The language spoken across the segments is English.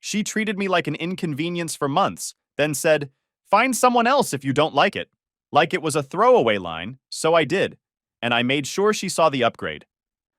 She treated me like an inconvenience for months, then said, "Find someone else if you don't like it." Like it was a throwaway line, so I did. And I made sure she saw the upgrade.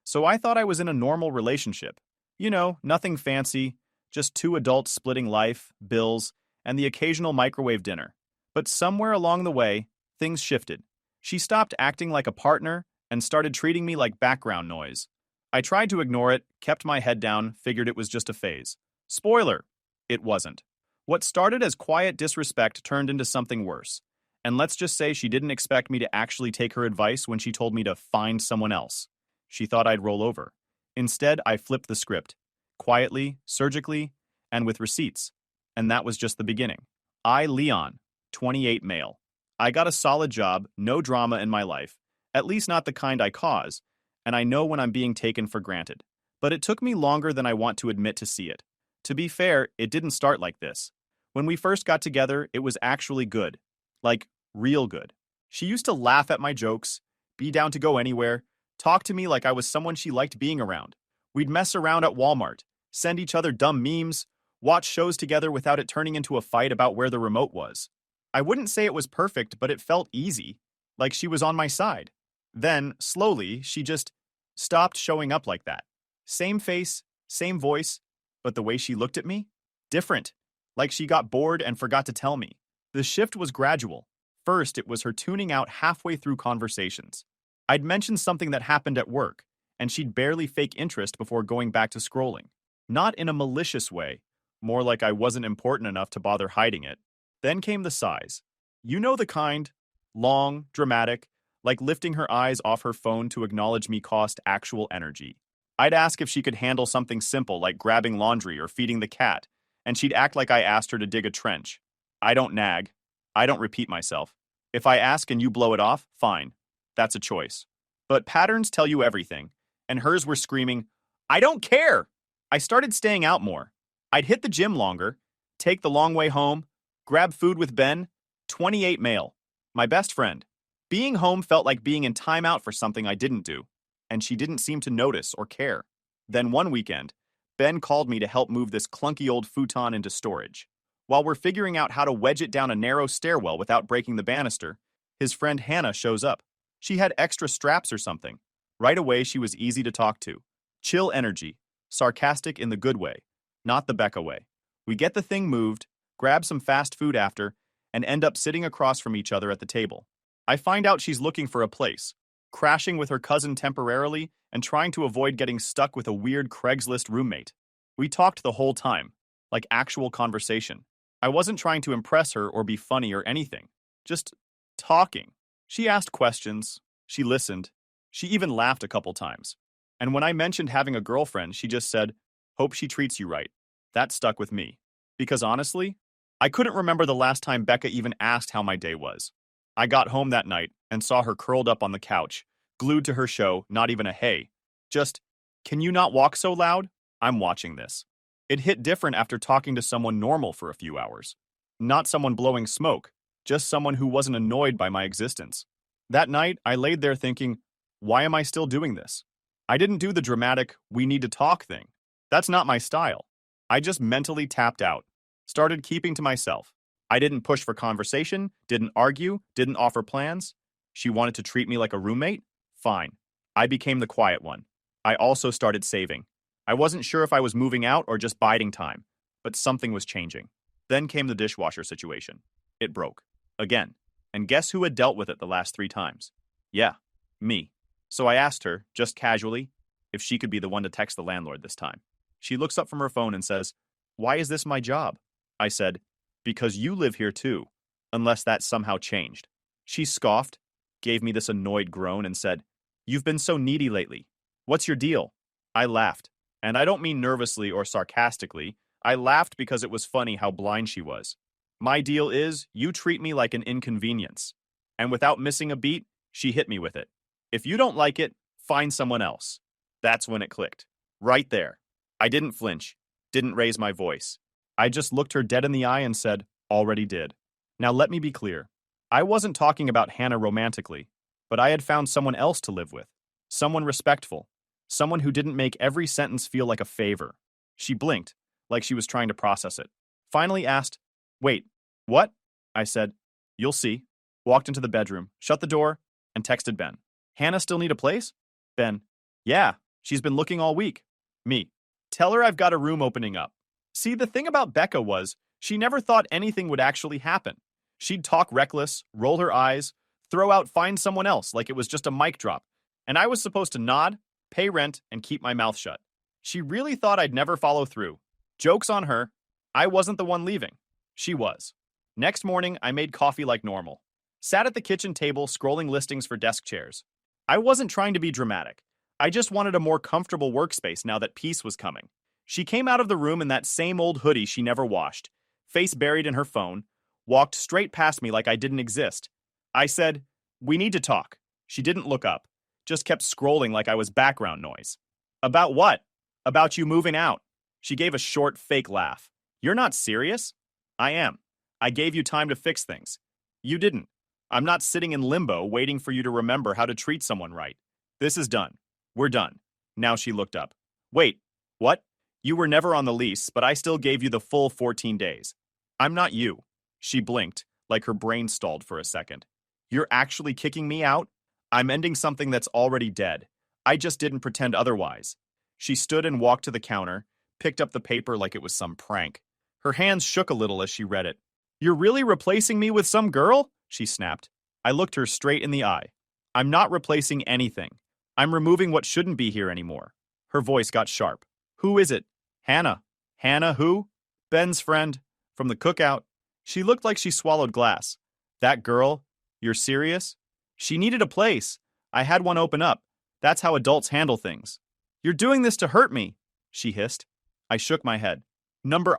So I thought I was in a normal relationship. You know, nothing fancy, just two adults splitting life, bills, and the occasional microwave dinner. But somewhere along the way, things shifted. She stopped acting like a partner and started treating me like background noise. I tried to ignore it, kept my head down, figured it was just a phase. Spoiler, it wasn't. What started as quiet disrespect turned into something worse. And let's just say she didn't expect me to actually take her advice when she told me to find someone else. She thought I'd roll over. Instead, I flipped the script. Quietly, surgically, and with receipts. And that was just the beginning. I, Leon, 28 male. I got a solid job, no drama in my life, at least not the kind I cause, and I know when I'm being taken for granted. But it took me longer than I want to admit to see it. To be fair, it didn't start like this. When we first got together, it was actually good. Like, real good. She used to laugh at my jokes, be down to go anywhere, talk to me like I was someone she liked being around. We'd mess around at Walmart, send each other dumb memes, watch shows together without it turning into a fight about where the remote was. I wouldn't say it was perfect, but it felt easy, like she was on my side. Then, slowly, she just stopped showing up like that. Same face, same voice, but the way she looked at me? Different. Like she got bored and forgot to tell me. The shift was gradual. First, it was her tuning out halfway through conversations. I'd mentioned something that happened at work, and she'd barely fake interest before going back to scrolling. Not in a malicious way, more like I wasn't important enough to bother hiding it. Then came the sighs. You know the kind. Long, dramatic, like lifting her eyes off her phone to acknowledge me cost actual energy. I'd ask if she could handle something simple like grabbing laundry or feeding the cat, and she'd act like I asked her to dig a trench. I don't nag. I don't repeat myself. If I ask and you blow it off, fine. That's a choice. But patterns tell you everything, and hers were screaming, "I don't care!" I started staying out more. I'd hit the gym longer, take the long way home, grab food with Ben, 28 male, my best friend. Being home felt like being in timeout for something I didn't do, and she didn't seem to notice or care. Then one weekend, Ben called me to help move this clunky old futon into storage. While we're figuring out how to wedge it down a narrow stairwell without breaking the banister, his friend Hannah shows up. She had extra straps or something. Right away, she was easy to talk to. Chill energy, sarcastic in the good way, not the Becca way. We get the thing moved, grab some fast food after, and end up sitting across from each other at the table. I find out she's looking for a place, crashing with her cousin temporarily and trying to avoid getting stuck with a weird Craigslist roommate. We talked the whole time, like actual conversation. I wasn't trying to impress her or be funny or anything, just talking. She asked questions, she listened, she even laughed a couple times. And when I mentioned having a girlfriend, she just said, "Hope she treats you right." That stuck with me. Because honestly, I couldn't remember the last time Becca even asked how my day was. I got home that night and saw her curled up on the couch, glued to her show, not even a hey. Just, "Can you not walk so loud? I'm watching this." It hit different after talking to someone normal for a few hours. Not someone blowing smoke, just someone who wasn't annoyed by my existence. That night, I laid there thinking, why am I still doing this? I didn't do the dramatic, "we need to talk" thing. That's not my style. I just mentally tapped out, started keeping to myself. I didn't push for conversation, didn't argue, didn't offer plans. She wanted to treat me like a roommate? Fine. I became the quiet one. I also started saving. I wasn't sure if I was moving out or just biding time, but something was changing. Then came the dishwasher situation. It broke. Again. And guess who had dealt with it the last 3 times? Yeah, me. So I asked her, just casually, if she could be the one to text the landlord this time. She looks up from her phone and says, "Why is this my job?" I said, "Because you live here too, unless that somehow changed." She scoffed, gave me this annoyed groan and said, "You've been so needy lately. What's your deal?" I laughed. And I don't mean nervously or sarcastically. I laughed because it was funny how blind she was. My deal is, you treat me like an inconvenience. And without missing a beat, she hit me with it. If you don't like it, find someone else. That's when it clicked. Right there. I didn't flinch, didn't raise my voice. I just looked her dead in the eye and said, "Already did." Now let me be clear. I wasn't talking about Hannah romantically, but I had found someone else to live with. Someone respectful. Someone who didn't make every sentence feel like a favor. She blinked, like she was trying to process it. Finally asked, "Wait, what?" I said, "You'll see." Walked into the bedroom, shut the door, and texted Ben. "Hannah still need a place?" Ben, "Yeah, she's been looking all week." Me, "Tell her I've got a room opening up." See, the thing about Becca was, she never thought anything would actually happen. She'd talk reckless, roll her eyes, throw out "find someone else" like it was just a mic drop, and I was supposed to nod, pay rent, and keep my mouth shut. She really thought I'd never follow through. Joke's on her. I wasn't the one leaving. She was. Next morning, I made coffee like normal. Sat at the kitchen table scrolling listings for desk chairs. I wasn't trying to be dramatic. I just wanted a more comfortable workspace now that peace was coming. She came out of the room in that same old hoodie she never washed, face buried in her phone, walked straight past me like I didn't exist. I said, "We need to talk." She didn't look up, just kept scrolling like I was background noise. "About what?" "About you moving out." She gave a short, fake laugh. "You're not serious?" "I am. I gave you time to fix things. You didn't. I'm not sitting in limbo waiting for you to remember how to treat someone right. This is done. We're done." Now she looked up. "Wait, what?" "You were never on the lease, but I still gave you the full 14 days. I'm not you." She blinked, like her brain stalled for a second. "You're actually kicking me out?" "I'm ending something that's already dead. I just didn't pretend otherwise." She stood and walked to the counter, picked up the paper like it was some prank. Her hands shook a little as she read it. "You're really replacing me with some girl?" she snapped. I looked her straight in the eye. "I'm not replacing anything. I'm removing what shouldn't be here anymore." Her voice got sharp. "Who is it?" "Hannah." "Hannah who?" "Ben's friend. From the cookout." She looked like she swallowed glass. "That girl? You're serious?" "She needed a place. I had one open up. That's how adults handle things." "You're doing this to hurt me," she hissed. I shook my head.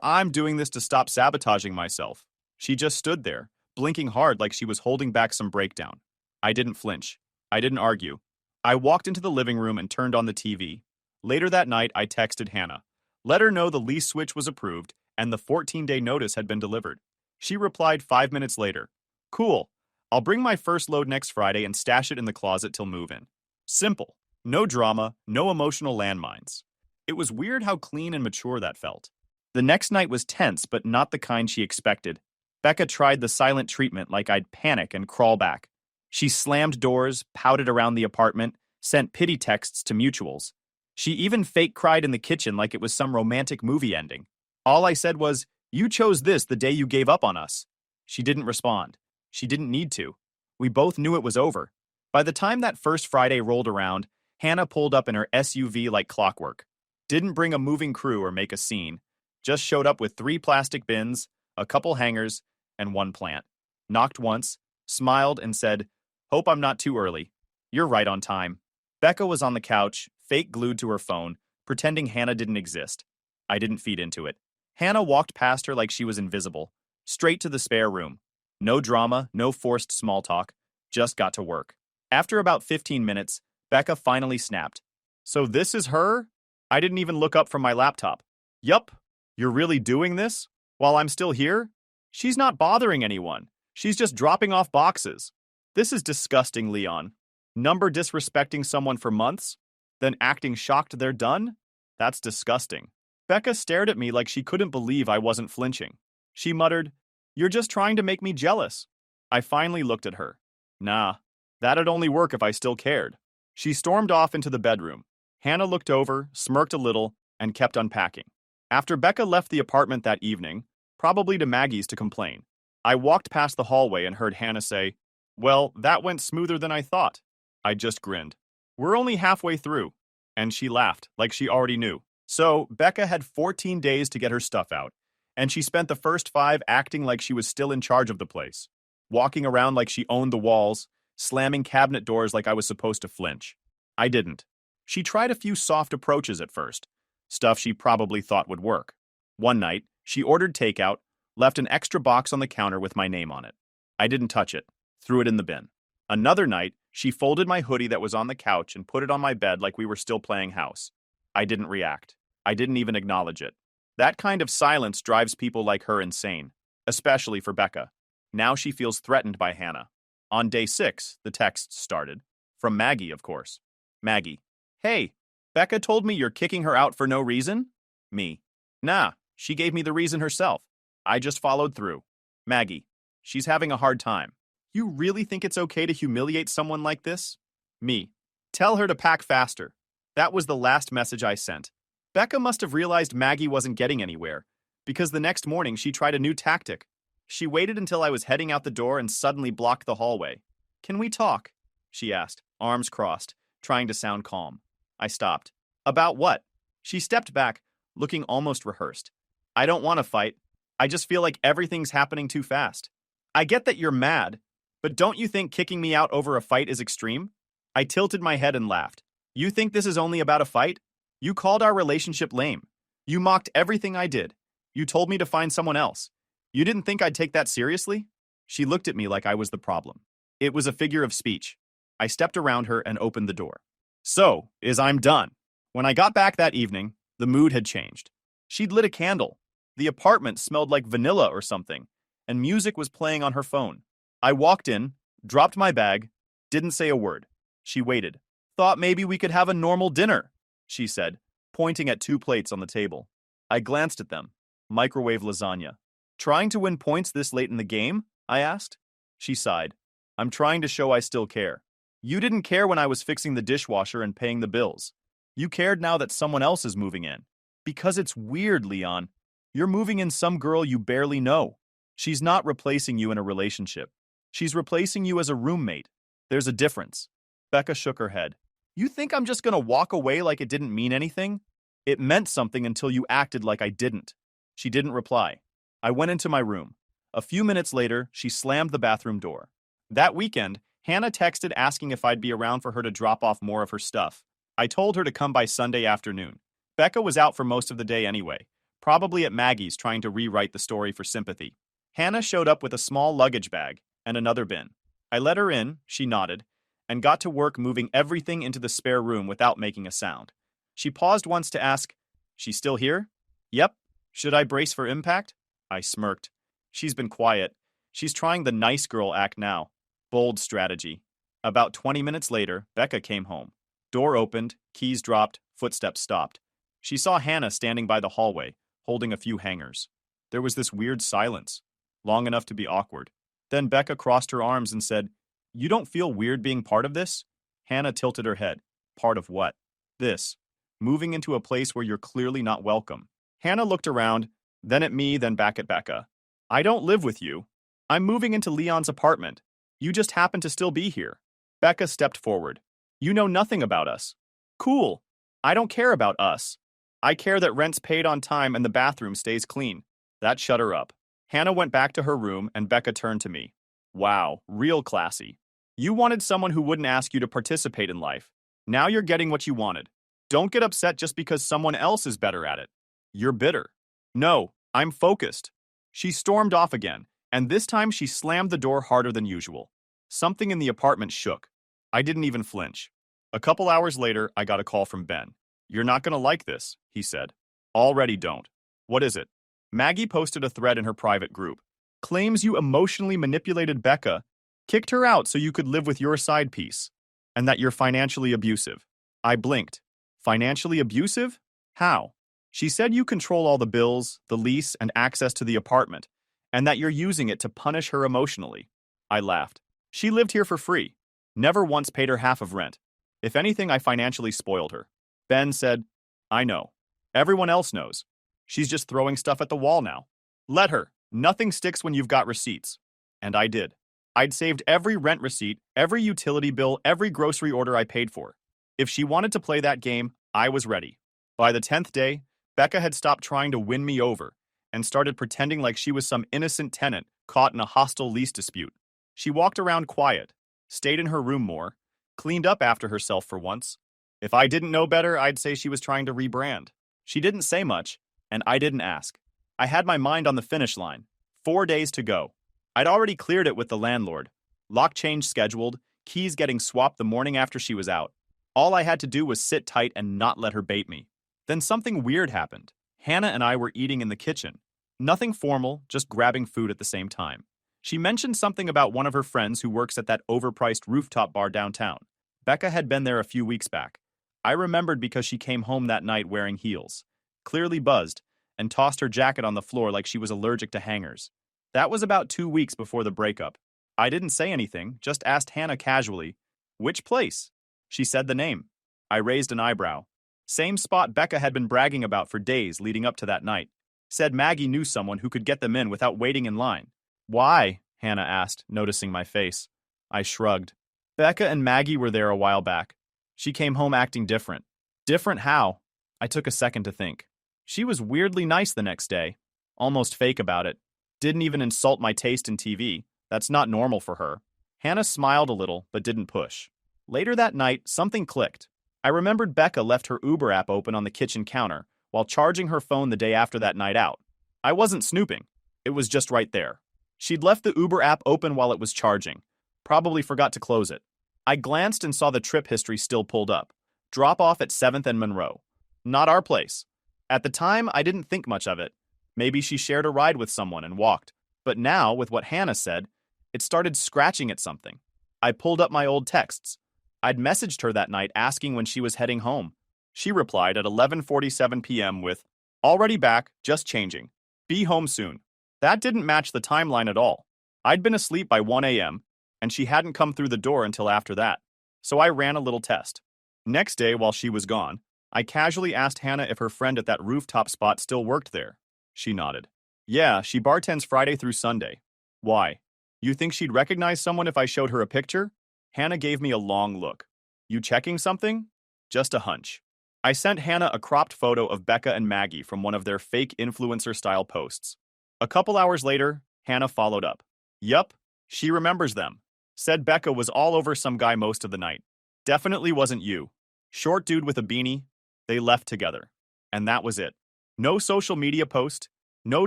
I'm doing this to stop sabotaging myself." She just stood there, blinking hard like she was holding back some breakdown. I didn't flinch. I didn't argue. I walked into the living room and turned on the TV. Later that night, I texted Hannah. Let her know the lease switch was approved and the 14-day notice had been delivered. She replied 5 minutes later. "Cool. I'll bring my first load next Friday and stash it in the closet till move-in." Simple. No drama, no emotional landmines. It was weird how clean and mature that felt. The next night was tense, but not the kind she expected. Becca tried the silent treatment like I'd panic and crawl back. She slammed doors, pouted around the apartment, sent pity texts to mutuals. She even fake cried in the kitchen like it was some romantic movie ending. All I said was, "You chose this the day you gave up on us." She didn't respond. She didn't need to. We both knew it was over. By the time that first Friday rolled around, Hannah pulled up in her SUV like clockwork. Didn't bring a moving crew or make a scene. Just showed up with 3 plastic bins, a couple hangers, and 1 plant. Knocked once, smiled, and said, "Hope I'm not too early." You're right on time. Becca was on the couch, fake glued to her phone, pretending Hannah didn't exist. I didn't feed into it. Hannah walked past her like she was invisible, straight to the spare room. No drama, no forced small talk, just got to work. After about 15 minutes, Becca finally snapped. "So this is her?" I didn't even look up from my laptop. "Yup. You're really doing this? While I'm still here?" "She's not bothering anyone. She's just dropping off boxes." This is disgusting, Leon. Number disrespecting someone for months, then acting shocked they're done? That's disgusting. Becca stared at me like she couldn't believe I wasn't flinching. She muttered, "You're just trying to make me jealous." I finally looked at her. Nah, that'd only work if I still cared. She stormed off into the bedroom. Hannah looked over, smirked a little, and kept unpacking. After Becca left the apartment that evening, probably to Maggie's to complain, I walked past the hallway and heard Hannah say, "Well, that went smoother than I thought." I just grinned. "We're only halfway through." And she laughed, like she already knew. So, Becca had 14 days to get her stuff out, and she spent the first 5 acting like she was still in charge of the place, walking around like she owned the walls, slamming cabinet doors like I was supposed to flinch. I didn't. She tried a few soft approaches at first, stuff she probably thought would work. One night, she ordered takeout, left an extra box on the counter with my name on it. I didn't touch it, threw it in the bin. Another night, she folded my hoodie that was on the couch and put it on my bed like we were still playing house. I didn't react. I didn't even acknowledge it. That kind of silence drives people like her insane, especially for Becca. Now she feels threatened by Hannah. On day 6, the texts started. From Maggie, of course. Maggie. "Hey, Becca told me you're kicking her out for no reason?" Me. "Nah, She gave me the reason herself. I just followed through. Maggie. She's having a hard time. You really think it's okay to humiliate someone like this? Me. Tell her to pack faster. That was the last message I sent. Becca must have realized Maggie wasn't getting anywhere, because the next morning she tried a new tactic. She waited until I was heading out the door and suddenly blocked the hallway. Can we talk? She asked, arms crossed, trying to sound calm. I stopped. About what? She stepped back, looking almost rehearsed. I don't want to fight. I just feel like everything's happening too fast. I get that you're mad, but don't you think kicking me out over a fight is extreme? I tilted my head and laughed. You think this is only about a fight? You called our relationship lame. You mocked everything I did. You told me to find someone else. You didn't think I'd take that seriously? She looked at me like I was the problem. It was a figure of speech. I stepped around her and opened the door. So, I'm done. When I got back that evening, the mood had changed. She'd lit a candle. The apartment smelled like vanilla or something, and music was playing on her phone. I walked in, dropped my bag, didn't say a word. She waited. Thought maybe we could have a normal dinner, she said, pointing at 2 plates on the table. I glanced at them. Microwave lasagna. Trying to win points this late in the game? I asked. She sighed. I'm trying to show I still care. You didn't care when I was fixing the dishwasher and paying the bills. You cared now that someone else is moving in. Because it's weird, Leon. You're moving in some girl you barely know. She's not replacing you in a relationship. She's replacing you as a roommate. There's a difference. Becca shook her head. You think I'm just going to walk away like it didn't mean anything? It meant something until you acted like I didn't. She didn't reply. I went into my room. A few minutes later, she slammed the bathroom door. That weekend, Hannah texted asking if I'd be around for her to drop off more of her stuff. I told her to come by Sunday afternoon. Becca was out for most of the day anyway, probably at Maggie's trying to rewrite the story for sympathy. Hannah showed up with a small luggage bag and another bin. I let her in, she nodded, and got to work moving everything into the spare room without making a sound. She paused once to ask, "She's still here?" "Yep. Should I brace for impact?" I smirked. She's been quiet. She's trying the nice girl act now. Bold strategy. About 20 minutes later, Becca came home. Door opened, keys dropped, footsteps stopped. She saw Hannah standing by the hallway, holding a few hangers. There was this weird silence, long enough to be awkward. Then Becca crossed her arms and said, "You don't feel weird being part of this?" Hannah tilted her head. Part of what? This. Moving into a place where you're clearly not welcome. Hannah looked around, then at me, then back at Becca. I don't live with you. I'm moving into Leon's apartment. You just happen to still be here. Becca stepped forward. You know nothing about us. Cool. I don't care about us. I care that rent's paid on time and the bathroom stays clean. That shut her up. Hannah went back to her room and Becca turned to me. Wow, real classy. You wanted someone who wouldn't ask you to participate in life. Now you're getting what you wanted. Don't get upset just because someone else is better at it. You're bitter. No, I'm focused. She stormed off again, and this time she slammed the door harder than usual. Something in the apartment shook. I didn't even flinch. A couple hours later, I got a call from Ben. You're not going to like this, he said. Already don't. What is it? Maggie posted a thread in her private group. Claims you emotionally manipulated Becca, kicked her out so you could live with your side piece, and that you're financially abusive. I blinked. Financially abusive? How? She said you control all the bills, the lease, and access to the apartment, and that you're using it to punish her emotionally. I laughed. She lived here for free. Never once paid her half of rent. If anything, I financially spoiled her. Ben said, I know. Everyone else knows. She's just throwing stuff at the wall now. Let her. Nothing sticks when you've got receipts. And I did. I'd saved every rent receipt, every utility bill, every grocery order I paid for. If she wanted to play that game, I was ready. By the 10th day, Becca had stopped trying to win me over and started pretending like she was some innocent tenant caught in a hostile lease dispute. She walked around quiet, stayed in her room more, cleaned up after herself for once. If I didn't know better, I'd say she was trying to rebrand. She didn't say much, and I didn't ask. I had my mind on the finish line. 4 days to go. I'd already cleared it with the landlord. Lock change scheduled, keys getting swapped the morning after she was out. All I had to do was sit tight and not let her bait me. Then something weird happened. Hannah and I were eating in the kitchen. Nothing formal, just grabbing food at the same time. She mentioned something about one of her friends who works at that overpriced rooftop bar downtown. Becca had been there a few weeks back. I remembered because she came home that night wearing heels, clearly buzzed, and tossed her jacket on the floor like she was allergic to hangers. That was about 2 weeks before the breakup. I didn't say anything, just asked Hannah casually, "Which place?" She said the name. I raised an eyebrow. Same spot Becca had been bragging about for days leading up to that night. Said Maggie knew someone who could get them in without waiting in line. "Why?" Hannah asked, noticing my face. I shrugged. Becca and Maggie were there a while back. She came home acting different. Different how? I took a second to think. She was weirdly nice the next day. Almost fake about it. Didn't even insult my taste in TV. That's not normal for her. Hannah smiled a little, but didn't push. Later that night, something clicked. I remembered Becca left her Uber app open on the kitchen counter while charging her phone the day after that night out. I wasn't snooping. It was just right there. She'd left the Uber app open while it was charging. Probably forgot to close it. I glanced and saw the trip history still pulled up. Drop off at 7th and Monroe. Not our place. At the time, I didn't think much of it. Maybe she shared a ride with someone and walked. But now, with what Hannah said, it started scratching at something. I pulled up my old texts. I'd messaged her that night asking when she was heading home. She replied at 11:47 p.m. with, "Already back, just changing. Be home soon." That didn't match the timeline at all. I'd been asleep by 1 a.m., and she hadn't come through the door until after that. So I ran a little test. Next day, while she was gone, I casually asked Hannah if her friend at that rooftop spot still worked there. She nodded. "Yeah, she bartends Friday through Sunday." "Why? You think she'd recognize someone if I showed her a picture?" Hannah gave me a long look. "You checking something?" "Just a hunch." I sent Hannah a cropped photo of Becca and Maggie from one of their fake influencer-style posts. A couple hours later, Hannah followed up. "Yup, she remembers them. Said Becca was all over some guy most of the night. Definitely wasn't you. Short dude with a beanie. They left together. And that was it. No social media post, no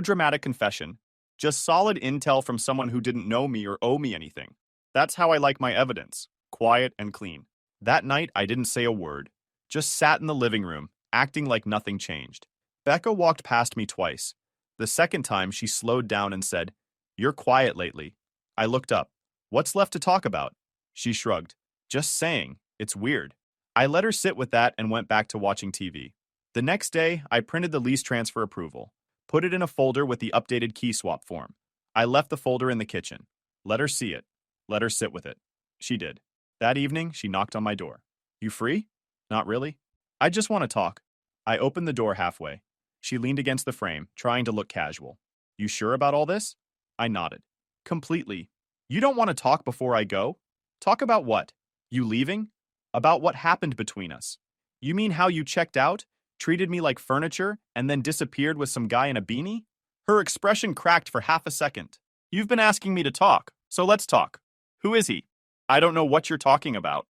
dramatic confession, just solid intel from someone who didn't know me or owe me anything. That's how I like my evidence, quiet and clean. That night, I didn't say a word, just sat in the living room, acting like nothing changed. Becca walked past me twice. The second time, she slowed down and said, "You're quiet lately." I looked up. "What's left to talk about?" She shrugged. "Just saying, it's weird." I let her sit with that and went back to watching TV. The next day, I printed the lease transfer approval, put it in a folder with the updated key swap form. I left the folder in the kitchen. Let her see it. Let her sit with it. She did. That evening, she knocked on my door. "You free?" "Not really." "I just want to talk." I opened the door halfway. She leaned against the frame, trying to look casual. "You sure about all this?" I nodded. "Completely. You don't want to talk before I go?" "Talk about what? You leaving?" "About what happened between us." "You mean how you checked out, treated me like furniture, and then disappeared with some guy in a beanie?" Her expression cracked for half a second. "You've been asking me to talk, so let's talk. Who is he?" "I don't know what you're talking about."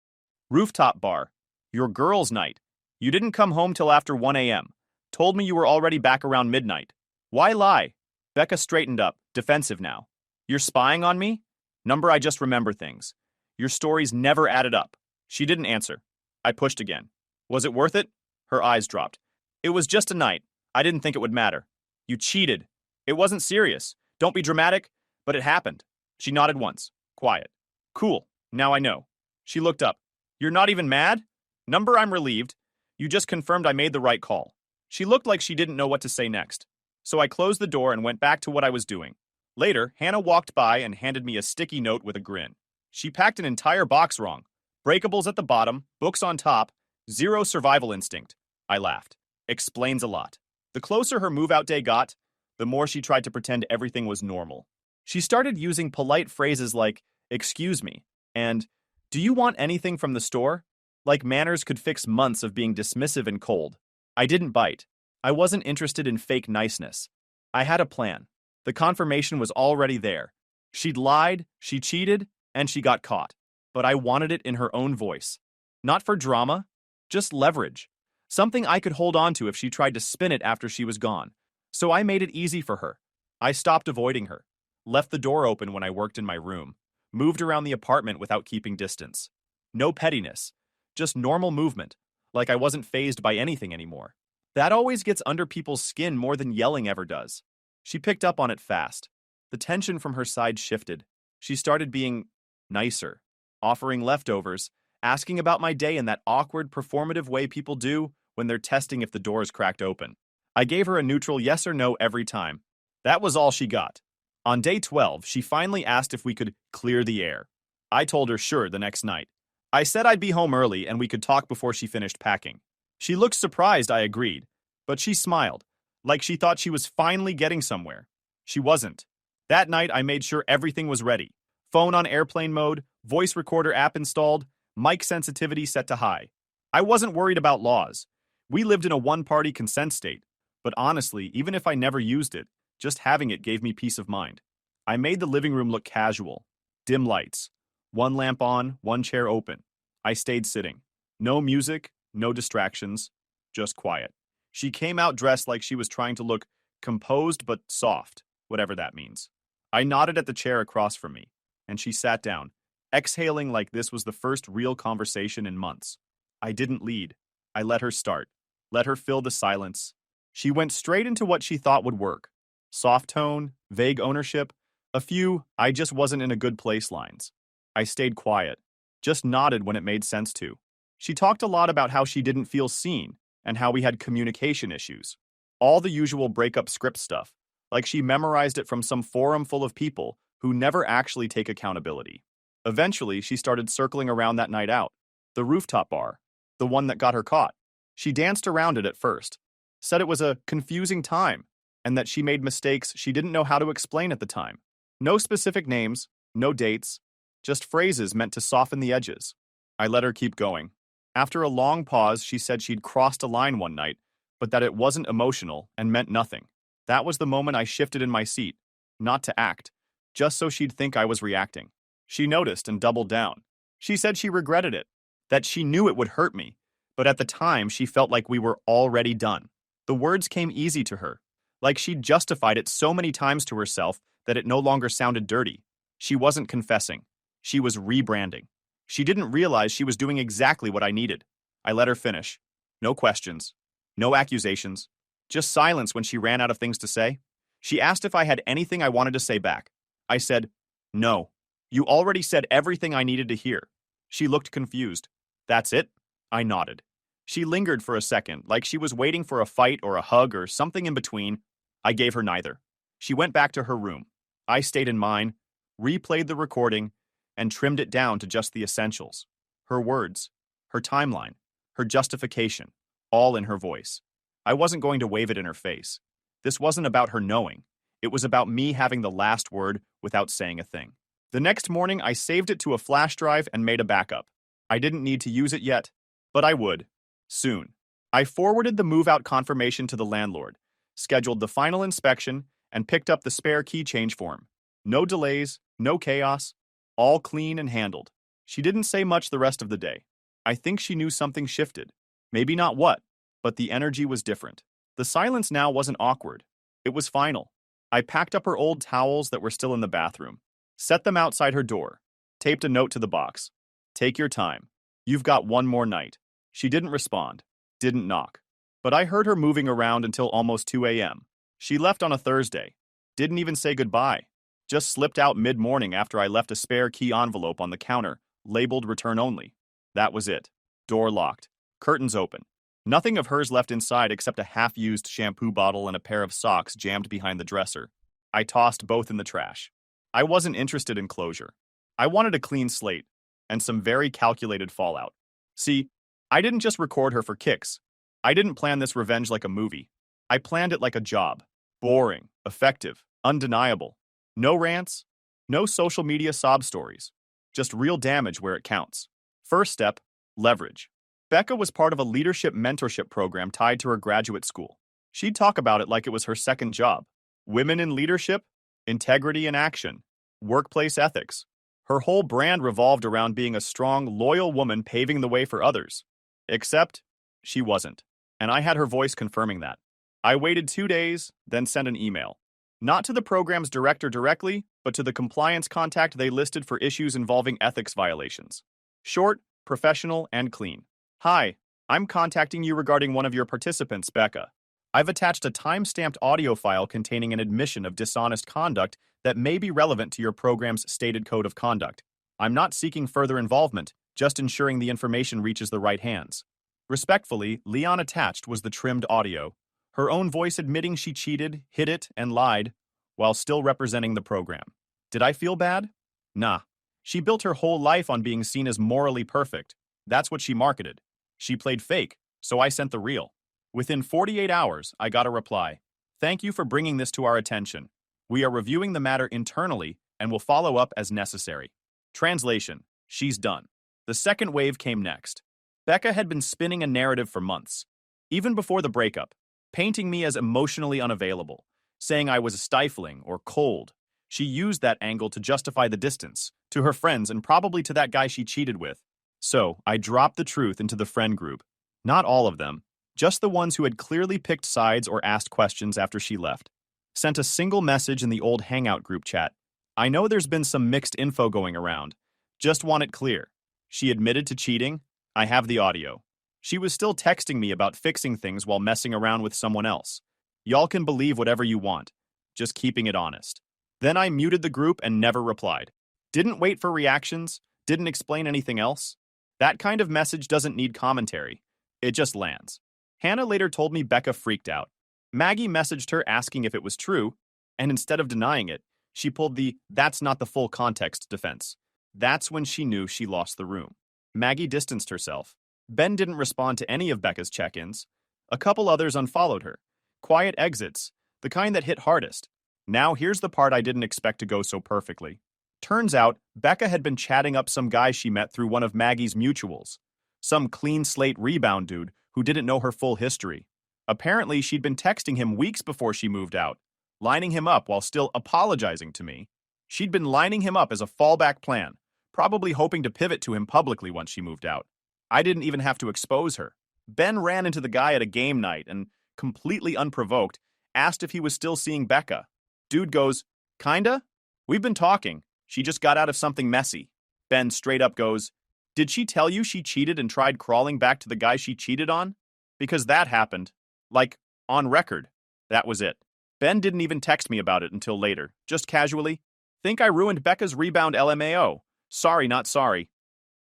"Rooftop bar. Your girls' night. You didn't come home till after 1 a.m. Told me you were already back around midnight. Why lie?" Becca straightened up, defensive now. "You're spying on me?" "Number, I just remember things. Your stories never added up." She didn't answer. I pushed again. "Was it worth it?" Her eyes dropped. "It was just a night. I didn't think it would matter." "You cheated." "It wasn't serious. Don't be dramatic, but it happened." She nodded once. Quiet. "Cool. Now I know." She looked up. "You're not even mad?" "Number, I'm relieved. You just confirmed I made the right call." She looked like she didn't know what to say next. So I closed the door and went back to what I was doing. Later, Hannah walked by and handed me a sticky note with a grin. She packed an entire box wrong. Breakables at the bottom, books on top, zero survival instinct. I laughed. Explains a lot. The closer her move-out day got, the more she tried to pretend everything was normal. She started using polite phrases like, "Excuse me," and "Do you want anything from the store?" Like manners could fix months of being dismissive and cold. I didn't bite. I wasn't interested in fake niceness. I had a plan. The confirmation was already there. She'd lied, she cheated, and she got caught. But I wanted it in her own voice. Not for drama, just leverage. Something I could hold on to if she tried to spin it after she was gone. So I made it easy for her. I stopped avoiding her. Left the door open when I worked in my room. Moved around the apartment without keeping distance. No pettiness. Just normal movement. Like I wasn't fazed by anything anymore. That always gets under people's skin more than yelling ever does. She picked up on it fast. The tension from her side shifted. She started being nicer. Offering leftovers, asking about my day in that awkward, performative way people do when they're testing if the door is cracked open. I gave her a neutral yes or no every time. That was all she got. On day 12, she finally asked if we could clear the air. I told her sure the next night. I said I'd be home early and we could talk before she finished packing. She looked surprised I agreed, but she smiled, like she thought she was finally getting somewhere. She wasn't. That night, I made sure everything was ready. Phone on airplane mode, voice recorder app installed, mic sensitivity set to high. I wasn't worried about laws. We lived in a one-party consent state, but honestly, even if I never used it, just having it gave me peace of mind. I made the living room look casual. Dim lights. One lamp on, one chair open. I stayed sitting. No music, no distractions, just quiet. She came out dressed like she was trying to look composed but soft, whatever that means. I nodded at the chair across from me, and she sat down, exhaling like this was the first real conversation in months. I didn't lead. I let her start. Let her fill the silence. She went straight into what she thought would work. Soft tone, vague ownership, a few "I just wasn't in a good place" lines. I stayed quiet, just nodded when it made sense to. She talked a lot about how she didn't feel seen and how we had communication issues. All the usual breakup script stuff, like she memorized it from some forum full of people who never actually take accountability. Eventually, she started circling around that night out, the rooftop bar, the one that got her caught. She danced around it at first, said it was a confusing time, and that she made mistakes she didn't know how to explain at the time. No specific names, no dates, just phrases meant to soften the edges. I let her keep going. After a long pause, she said she'd crossed a line one night, but that it wasn't emotional and meant nothing. That was the moment I shifted in my seat, not to act, just so she'd think I was reacting. She noticed and doubled down. She said she regretted it, that she knew it would hurt me, but at the time she felt like we were already done. The words came easy to her, like she'd justified it so many times to herself that it no longer sounded dirty. She wasn't confessing. She was rebranding. She didn't realize she was doing exactly what I needed. I let her finish. No questions. No accusations. Just silence when she ran out of things to say. She asked if I had anything I wanted to say back. I said, "No. You already said everything I needed to hear." She looked confused. "That's it?" I nodded. She lingered for a second, like she was waiting for a fight or a hug or something in between. I gave her neither. She went back to her room. I stayed in mine, replayed the recording, and trimmed it down to just the essentials. Her words, her timeline, her justification, all in her voice. I wasn't going to wave it in her face. This wasn't about her knowing. It was about me having the last word without saying a thing. The next morning, I saved it to a flash drive and made a backup. I didn't need to use it yet, but I would. Soon. I forwarded the move-out confirmation to the landlord, scheduled the final inspection, and picked up the spare key change form. No delays, no chaos, all clean and handled. She didn't say much the rest of the day. I think she knew something shifted. Maybe not what, but the energy was different. The silence now wasn't awkward. It was final. I packed up her old towels that were still in the bathroom, set them outside her door, taped a note to the box. "Take your time. You've got one more night." She didn't respond, didn't knock. But I heard her moving around until almost 2 a.m. She left on a Thursday. Didn't even say goodbye. Just slipped out mid-morning after I left a spare key envelope on the counter, labeled return only. That was it. Door locked. Curtains open. Nothing of hers left inside except a half-used shampoo bottle and a pair of socks jammed behind the dresser. I tossed both in the trash. I wasn't interested in closure. I wanted a clean slate, and some very calculated fallout. See, I didn't just record her for kicks. I didn't plan this revenge like a movie. I planned it like a job. Boring, effective, undeniable. No rants, no social media sob stories. Just real damage where it counts. First step, leverage. Becca was part of a leadership mentorship program tied to her graduate school. She'd talk about it like it was her second job. Women in leadership, integrity in action, workplace ethics. Her whole brand revolved around being a strong, loyal woman paving the way for others. Except, she wasn't. And I had her voice confirming that. I waited 2 days, then sent an email. Not to the program's director directly, but to the compliance contact they listed for issues involving ethics violations. Short, professional, and clean. "Hi, I'm contacting you regarding one of your participants, Becca. I've attached a time-stamped audio file containing an admission of dishonest conduct that may be relevant to your program's stated code of conduct. I'm not seeking further involvement, just ensuring the information reaches the right hands. Respectfully, Leon." Attached was the trimmed audio. Her own voice admitting she cheated, hid it, and lied, while still representing the program. Did I feel bad? Nah. She built her whole life on being seen as morally perfect. That's what she marketed. She played fake, so I sent the real. Within 48 hours, I got a reply. Thank you for bringing this to our attention. We are reviewing the matter internally and will follow up as necessary. Translation: she's done. The second wave came next. Becca had been spinning a narrative for months, even before the breakup, painting me as emotionally unavailable, saying I was stifling or cold. She used that angle to justify the distance, to her friends and probably to that guy she cheated with. So, I dropped the truth into the friend group. Not all of them, just the ones who had clearly picked sides or asked questions after she left. Sent a single message in the old Hangout group chat. I know there's been some mixed info going around. Just want it clear. She admitted to cheating. I have the audio. She was still texting me about fixing things while messing around with someone else. Y'all can believe whatever you want. Just keeping it honest. Then I muted the group and never replied. Didn't wait for reactions. Didn't explain anything else. That kind of message doesn't need commentary. It just lands. Hannah later told me Becca freaked out. Maggie messaged her asking if it was true, and instead of denying it, she pulled the "that's not the full context" defense. That's when she knew she lost the room. Maggie distanced herself. Ben didn't respond to any of Becca's check-ins. A couple others unfollowed her. Quiet exits, the kind that hit hardest. Now here's the part I didn't expect to go so perfectly. Turns out, Becca had been chatting up some guy she met through one of Maggie's mutuals. Some clean slate rebound dude who didn't know her full history. Apparently, she'd been texting him weeks before she moved out, lining him up while still apologizing to me. She'd been lining him up as a fallback plan, probably hoping to pivot to him publicly once she moved out. I didn't even have to expose her. Ben ran into the guy at a game night and, completely unprovoked, asked if he was still seeing Becca. Dude goes, "Kinda? We've been talking. She just got out of something messy." Ben straight up goes, "Did she tell you she cheated and tried crawling back to the guy she cheated on? Because that happened. Like, on record." That was it. Ben didn't even text me about it until later, just casually. "Think I ruined Becca's rebound LMAO. Sorry, not sorry."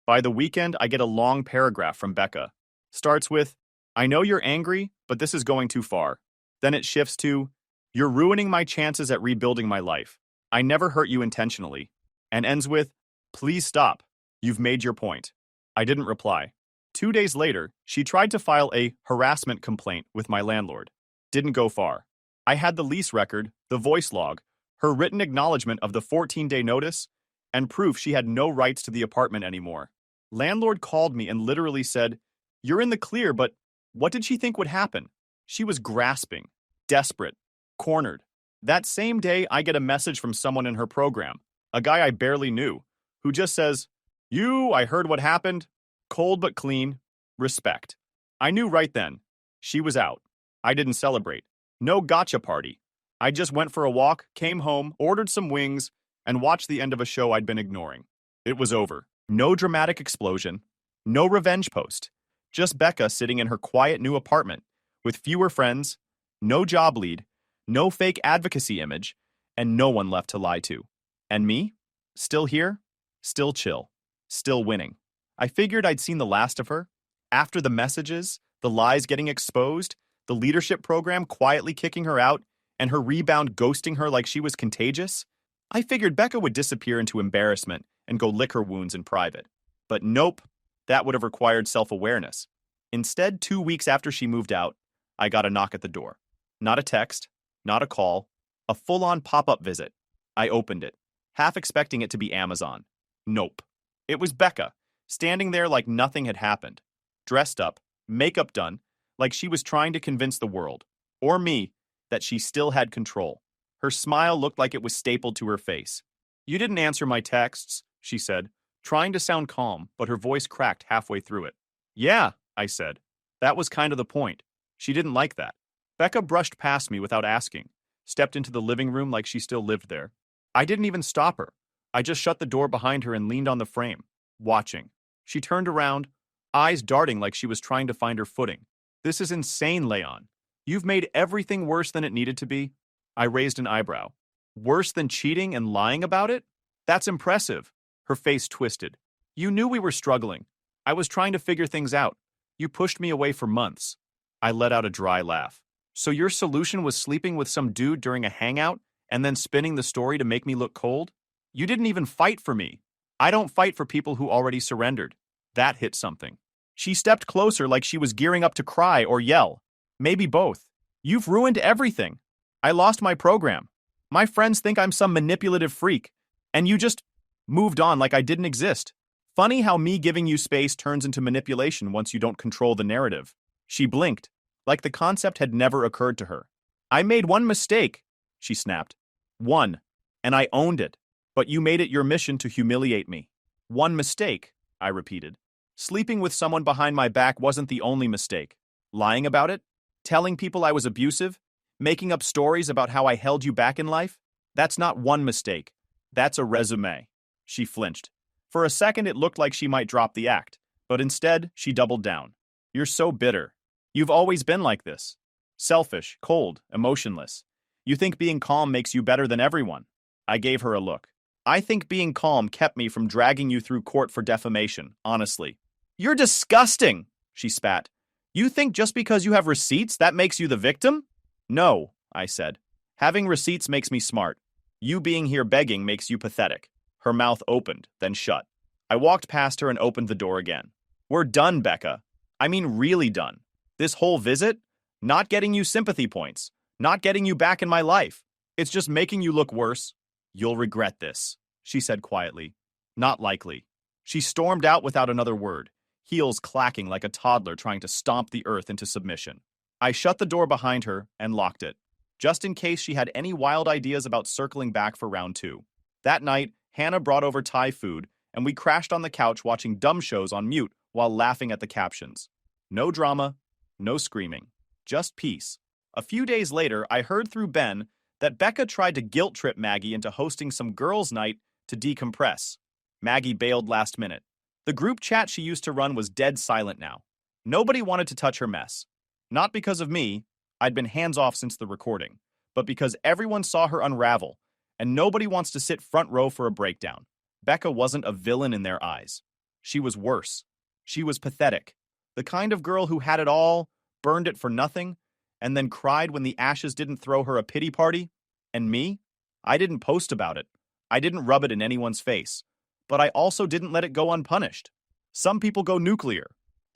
By the weekend, I get a long paragraph from Becca. Starts with, "I know you're angry, but this is going too far." Then it shifts to, "You're ruining my chances at rebuilding my life. I never hurt you intentionally." And ends with, "Please stop. You've made your point." I didn't reply. 2 days later, she tried to file a harassment complaint with my landlord. Didn't go far. I had the lease record, the voice log, her written acknowledgement of the 14-day notice, and proof she had no rights to the apartment anymore. Landlord called me and literally said, "You're in the clear, but what did she think would happen?" She was grasping, desperate, cornered. That same day, I get a message from someone in her program, a guy I barely knew, who just says, I heard what happened. Cold but clean. Respect." I knew right then. She was out. I didn't celebrate. No gotcha party. I just went for a walk, came home, ordered some wings, and watched the end of a show I'd been ignoring. It was over. No dramatic explosion. No revenge post. Just Becca sitting in her quiet new apartment, with fewer friends, no job lead, no fake advocacy image, and no one left to lie to. And me? Still here? Still chill. Still winning. I figured I'd seen the last of her. After the messages, the lies getting exposed, the leadership program quietly kicking her out, and her rebound ghosting her like she was contagious, I figured Becca would disappear into embarrassment and go lick her wounds in private. But nope, that would have required self-awareness. Instead, 2 weeks after she moved out, I got a knock at the door. Not a text, not a call, a full-on pop-up visit. I opened it, half expecting it to be Amazon. Nope. It was Becca, standing there like nothing had happened. Dressed up, makeup done, like she was trying to convince the world, or me, that she still had control. Her smile looked like it was stapled to her face. "You didn't answer my texts," she said, trying to sound calm, but her voice cracked halfway through it. "Yeah," I said. That was kind of the point. She didn't like that. Becca brushed past me without asking, stepped into the living room like she still lived there. I didn't even stop her. I just shut the door behind her and leaned on the frame, watching. She turned around, eyes darting like she was trying to find her footing. "This is insane, Leon. You've made everything worse than it needed to be." I raised an eyebrow. "Worse than cheating and lying about it? That's impressive." Her face twisted. "You knew we were struggling. I was trying to figure things out. You pushed me away for months." I let out a dry laugh. So your solution was sleeping with some dude during a hangout and then spinning the story to make me look cold? You didn't even fight for me. I don't fight for people who already surrendered. That hit something. She stepped closer like she was gearing up to cry or yell. Maybe both. You've ruined everything. I lost my program. My friends think I'm some manipulative freak, and you just moved on like I didn't exist. Funny how me giving you space turns into manipulation once you don't control the narrative. She blinked, like the concept had never occurred to her. I made one mistake, she snapped. One. And I owned it. But you made it your mission to humiliate me. One mistake, I repeated. Sleeping with someone behind my back wasn't the only mistake. Lying about it? Telling people I was abusive? Making up stories about how I held you back in life? That's not one mistake. That's a resume. She flinched. For a second, it looked like she might drop the act, but instead, she doubled down. You're so bitter. You've always been like this. Selfish, cold, emotionless. You think being calm makes you better than everyone. I gave her a look. I think being calm kept me from dragging you through court for defamation, honestly. You're disgusting, she spat. You think just because you have receipts, that makes you the victim? No, I said. Having receipts makes me smart. You being here begging makes you pathetic. Her mouth opened, then shut. I walked past her and opened the door again. We're done, Becca. I mean really done. This whole visit? Not getting you sympathy points. Not getting you back in my life. It's just making you look worse. You'll regret this, she said quietly. Not likely. She stormed out without another word, heels clacking like a toddler trying to stomp the earth into submission. I shut the door behind her and locked it, just in case she had any wild ideas about circling back for round 2. That night, Hannah brought over Thai food, and we crashed on the couch watching dumb shows on mute while laughing at the captions. No drama, no screaming, just peace. A few days later, I heard through Ben that Becca tried to guilt-trip Maggie into hosting some girls' night to decompress. Maggie bailed last minute. The group chat she used to run was dead silent now. Nobody wanted to touch her mess. Not because of me, I'd been hands-off since the recording, but because everyone saw her unravel, and nobody wants to sit front row for a breakdown. Becca wasn't a villain in their eyes. She was worse. She was pathetic. The kind of girl who had it all, burned it for nothing, and then cried when the ashes didn't throw her a pity party? And me? I didn't post about it. I didn't rub it in anyone's face. But I also didn't let it go unpunished. Some people go nuclear.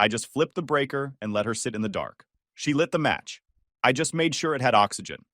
I just flipped the breaker and let her sit in the dark. She lit the match. I just made sure it had oxygen.